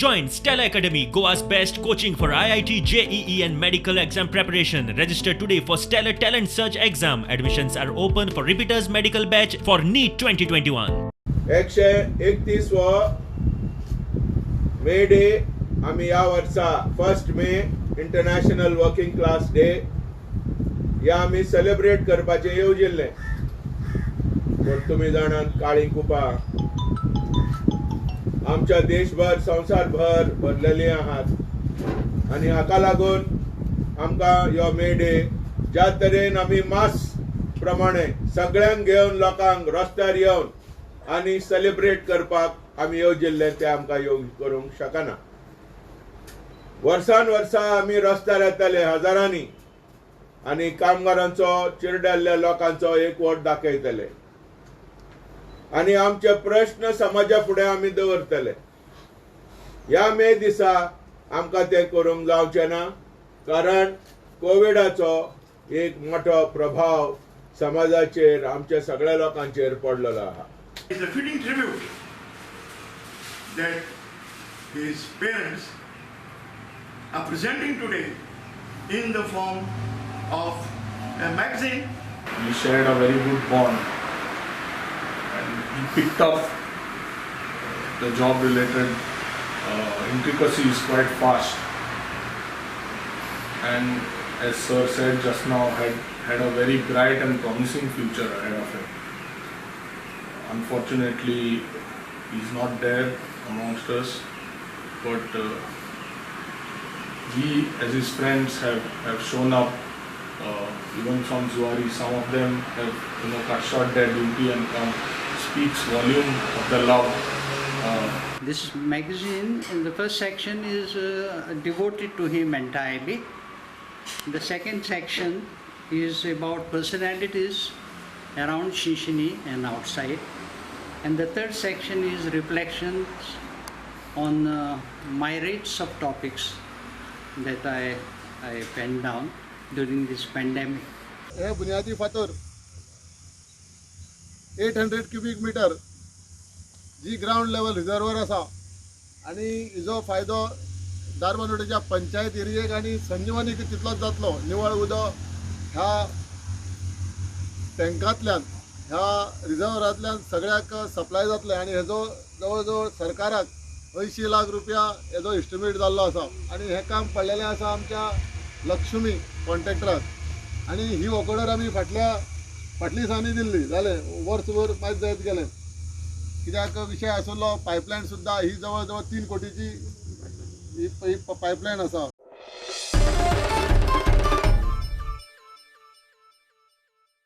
Join Stella Academy, Goa's best coaching for IIT, JEE and medical exam preparation. Register today for Stellar Talent Search exam. Admissions are open for repeaters medical batch for NEET 2021. 131 may day आम्ही या वर्सा 1 मे international working class day या आम्ही celebrate करपाचे येवजिल्ले. पण तुम्ही जाणात काळी कुपा आमच्या देशभर संवसारभर भरलेली आहात आणि हाका लागून आमकां ह्यो मे डे ज्या तरेन आमी मास प्रमाणे सगळ्यांक घेवन लोकांक रस्त्यार येवन आणि सेलिब्रेट करपाक आमी येवजिल्ले ते आमकां करूंक शकना. वर्सान वर्सा आमी रस्त्यार येताले हजारांनी आणि कामगारांचो चिरडल्ल्या लोकांचो एकवट दाखयतले आणि आमचे प्रश्न समाजा फुडें आमी दवरतले. ह्या मे दिसा आमकां ते करूंक जावचें ना, कारण कोविडाचो एक मोठो प्रभाव समाजाचेर आमच्या सगळ्या लोकांचेर पडलेलो आहा. It's a fitting tribute that his parents are presenting today in the form of a magazine. We shared a very good bond and he picked up the job related intricacies quite fast and as sir said just now had a very bright and promising future ahead of him. Unfortunately he's not there amongst us, but we as his friends have shown up even from Zuari. Some of them have cut short their duty and come. Speaks volume of the love. This magazine in the first section is devoted to him entirely. The second section is about personalities around Shinshini and outside. And the third section is reflections on myriads of topics that I penned down during this pandemic. हे बुनियादी फातर 800 cubic metre जी ground level reservoir आसा आणि हिजो फायदो दारबांदोडेच्या पंचायत एरियेक आणि संजीवनीक तितलोच जातलो. निवळ उदक ह्या टँकांतल्यान ह्या रिजर्वरांतल्यान सगळ्याक सप्लाय जातले आणि हेजो जवळ जवळ सरकाराक 80 लाख रुपया हेजो एस्टिमेट जाल्लो आसा आणि हे काम पडलेलें आसा आमच्या लक्ष्मी कॉन्ट्रॅक्टराक आणि ही ऑर्डर आमी फाटली दिसांनी दिल्ली. जालें वर्सभर मात जायत गेलें, कित्याक विशय आसलो पायपलायन सुद्दां ही जवळ जवळ 3 कोटीची ही पायपलायन आसा.